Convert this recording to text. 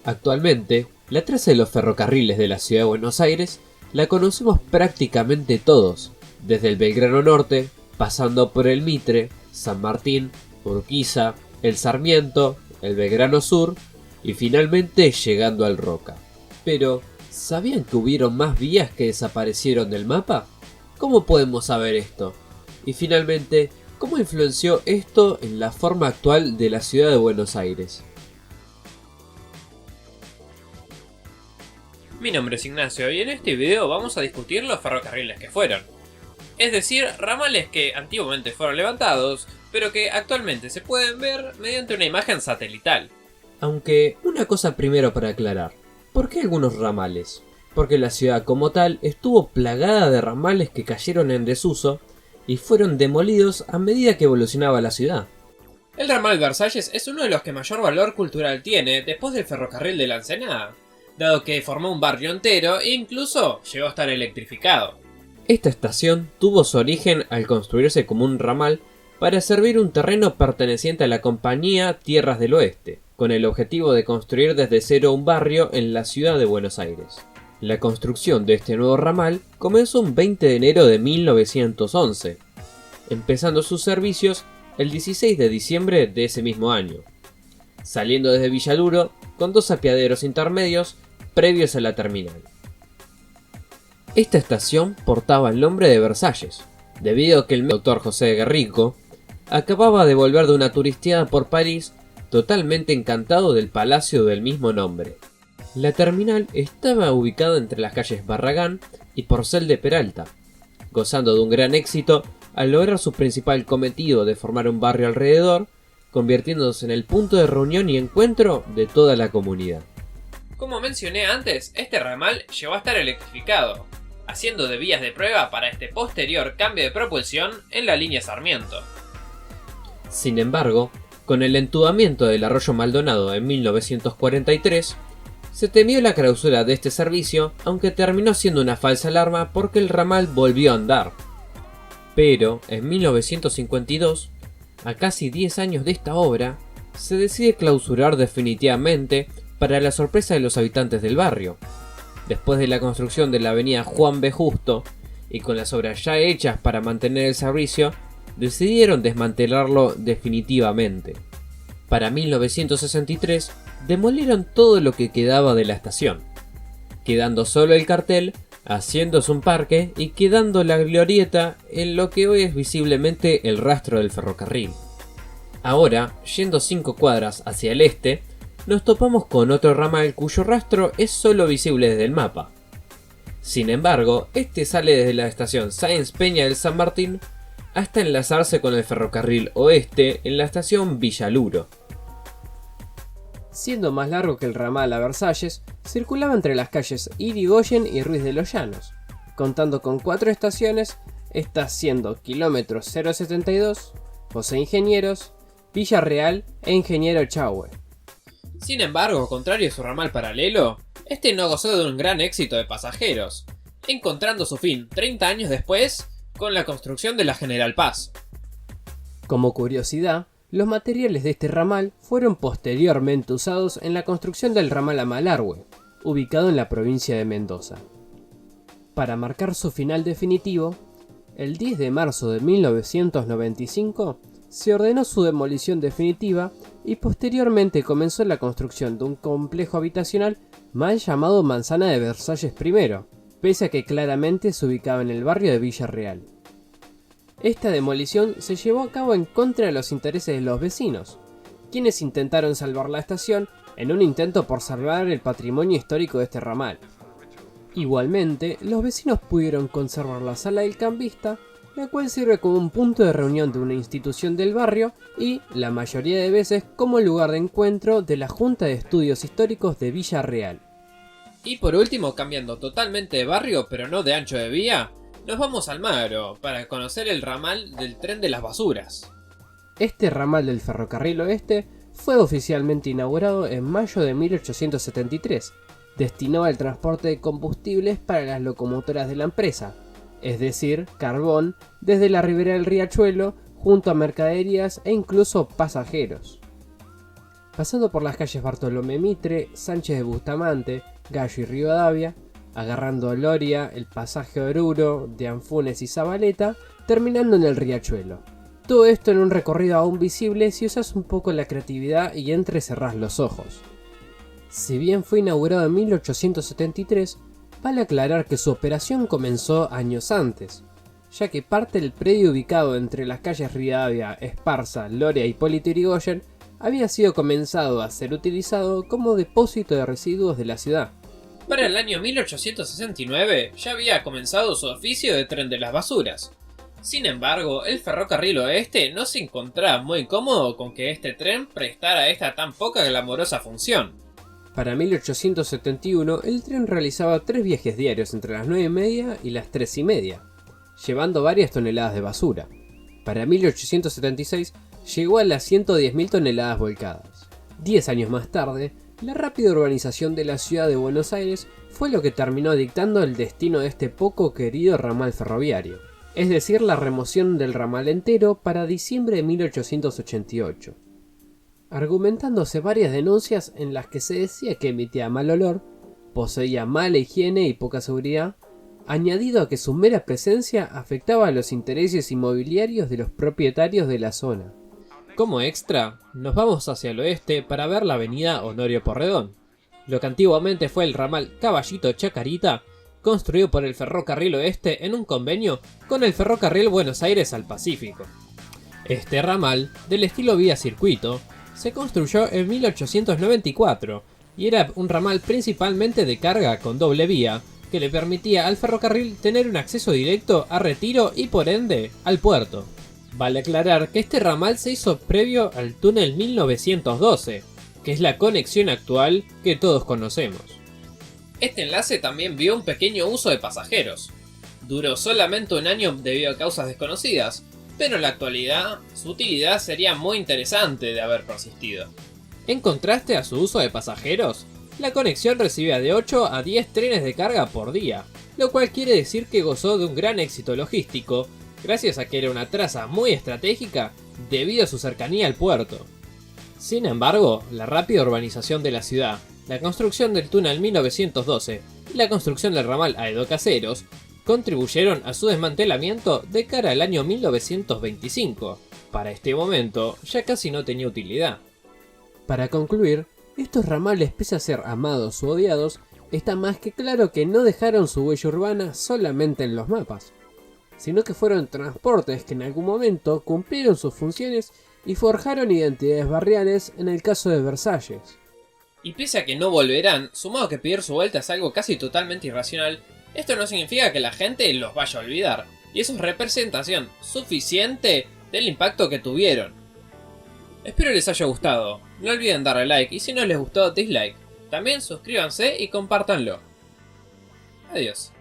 Actualmente, la traza de los ferrocarriles de la ciudad de Buenos Aires la conocemos prácticamente todos, desde el Belgrano Norte, pasando por el Mitre, San Martín, Urquiza, el Sarmiento, el Belgrano Sur y finalmente llegando al Roca. Pero, ¿sabían que hubieron más vías que desaparecieron del mapa? ¿Cómo podemos saber esto? Y finalmente, ¿cómo influenció esto en la forma actual de la ciudad de Buenos Aires? Mi nombre es Ignacio y en este video vamos a discutir los ferrocarriles que fueron. Es decir, ramales que antiguamente fueron levantados, pero que actualmente se pueden ver mediante una imagen satelital. Aunque, una cosa primero para aclarar, ¿por qué algunos ramales? Porque la ciudad como tal estuvo plagada de ramales que cayeron en desuso y fueron demolidos a medida que evolucionaba la ciudad. El ramal Versalles es uno de los que mayor valor cultural tiene después del ferrocarril de la Ensenada, dado que formó un barrio entero e incluso llegó a estar electrificado. Esta estación tuvo su origen al construirse como un ramal para servir un terreno perteneciente a la compañía Tierras del Oeste, con el objetivo de construir desde cero un barrio en la ciudad de Buenos Aires. La construcción de este nuevo ramal comenzó un 20 de enero de 1911, empezando sus servicios el 16 de diciembre de ese mismo año, saliendo desde Villaluro con dos apeaderos intermedios previos a la terminal. Esta estación portaba el nombre de Versalles, debido a que el doctor José Guerrico acababa de volver de una turisteada por París totalmente encantado del palacio del mismo nombre. La terminal estaba ubicada entre las calles Barragán y Porcel de Peralta, gozando de un gran éxito al lograr su principal cometido de formar un barrio alrededor, convirtiéndose en el punto de reunión y encuentro de toda la comunidad. Como mencioné antes, este ramal llegó a estar electrificado, haciendo de vías de prueba para este posterior cambio de propulsión en la línea Sarmiento. Sin embargo, con el entubamiento del arroyo Maldonado en 1943, se temió la clausura de este servicio, aunque terminó siendo una falsa alarma porque el ramal volvió a andar. Pero, en 1952, a casi 10 años de esta obra, se decide clausurar definitivamente para la sorpresa de los habitantes del barrio. Después de la construcción de la avenida Juan B. Justo, y con las obras ya hechas para mantener el servicio, decidieron desmantelarlo definitivamente. Para 1963, demolieron todo lo que quedaba de la estación, quedando solo el cartel, haciéndose un parque y quedando la glorieta en lo que hoy es visiblemente el rastro del ferrocarril. Ahora, yendo 5 cuadras hacia el este, nos topamos con otro ramal cuyo rastro es solo visible desde el mapa. Sin embargo, este sale desde la estación Sáenz Peña del San Martín hasta enlazarse con el ferrocarril oeste en la estación Villaluro. Siendo más largo que el ramal a Versalles, circulaba entre las calles Irigoyen y Ruiz de los Llanos, contando con 4 estaciones, estas siendo kilómetros 072, José Ingenieros, Villa Real e Ingeniero Chahue. Sin embargo, contrario a su ramal paralelo, este no gozó de un gran éxito de pasajeros, encontrando su fin 30 años después con la construcción de la General Paz. Como curiosidad, los materiales de este ramal fueron posteriormente usados en la construcción del ramal a Malargüe, ubicado en la provincia de Mendoza. Para marcar su final definitivo, el 10 de marzo de 1995 se ordenó su demolición definitiva y posteriormente comenzó la construcción de un complejo habitacional mal llamado Manzana de Versalles I, pese a que claramente se ubicaba en el barrio de Villa Real. Esta demolición se llevó a cabo en contra de los intereses de los vecinos, quienes intentaron salvar la estación en un intento por salvar el patrimonio histórico de este ramal. Igualmente, los vecinos pudieron conservar la sala del cambista, la cual sirve como un punto de reunión de una institución del barrio y, la mayoría de veces, como lugar de encuentro de la Junta de Estudios Históricos de Villa Real. Y por último, cambiando totalmente de barrio pero no de ancho de vía, nos vamos a Almagro para conocer el ramal del tren de las basuras. Este ramal del ferrocarril oeste fue oficialmente inaugurado en mayo de 1873, destinado al transporte de combustibles para las locomotoras de la empresa, es decir, carbón, desde la ribera del riachuelo junto a mercaderías e incluso pasajeros. pasando por las calles Bartolomé Mitre, Sánchez de Bustamante, Gallo y Rivadavia, agarrando Loria, el pasaje Oruro, de Anfunes y Zabaleta, terminando en el Riachuelo. Todo esto en un recorrido aún visible si usas un poco la creatividad y entrecerrás los ojos. Si bien fue inaugurado en 1873, vale aclarar que su operación comenzó años antes, ya que parte del predio ubicado entre las calles Rivadavia, Esparza, Loria y Hipólito Yrigoyen había sido comenzado a ser utilizado como depósito de residuos de la ciudad. Para el año 1869 ya había comenzado su oficio de tren de las basuras. Sin embargo, el ferrocarril oeste no se encontraba muy cómodo con que este tren prestara esta tan poca glamorosa función. Para 1871 el tren realizaba 3 viajes diarios entre las 9:30 y las 3:30, llevando varias toneladas de basura. Para 1876 llegó a las 110.000 toneladas volcadas. 10 años más tarde, la rápida urbanización de la ciudad de Buenos Aires fue lo que terminó dictando el destino de este poco querido ramal ferroviario, es decir, la remoción del ramal entero para diciembre de 1888. Argumentándose varias denuncias en las que se decía que emitía mal olor, poseía mala higiene y poca seguridad, añadido a que su mera presencia afectaba a los intereses inmobiliarios de los propietarios de la zona. Como extra, nos vamos hacia el oeste para ver la avenida Honorio Porredón, lo que antiguamente fue el ramal Caballito Chacarita, construido por el Ferrocarril Oeste en un convenio con el Ferrocarril Buenos Aires al Pacífico. Este ramal, del estilo vía circuito, se construyó en 1894 y era un ramal principalmente de carga con doble vía, que le permitía al ferrocarril tener un acceso directo a Retiro y por ende al puerto. Vale aclarar que este ramal se hizo previo al túnel 1912, que es la conexión actual que todos conocemos. Este enlace también vio un pequeño uso de pasajeros. Duró solamente un año debido a causas desconocidas, pero en la actualidad su utilidad sería muy interesante de haber persistido. En contraste a su uso de pasajeros, la conexión recibía de 8 a 10 trenes de carga por día, lo cual quiere decir que gozó de un gran éxito logístico, gracias a que era una traza muy estratégica debido a su cercanía al puerto. Sin embargo, la rápida urbanización de la ciudad, la construcción del túnel 1912 y la construcción del ramal Aedo Caseros contribuyeron a su desmantelamiento de cara al año 1925. Para este momento ya casi no tenía utilidad. Para concluir, estos ramales, pese a ser amados u odiados, está más que claro que no dejaron su huella urbana solamente en los mapas, sino que fueron transportes que en algún momento cumplieron sus funciones y forjaron identidades barriales en el caso de Versalles. Y pese a que no volverán, sumado que pedir su vuelta es algo casi totalmente irracional, esto no significa que la gente los vaya a olvidar, y eso es representación suficiente del impacto que tuvieron. Espero les haya gustado, no olviden darle like y si no les gustó dislike, también suscríbanse y compártanlo. Adiós.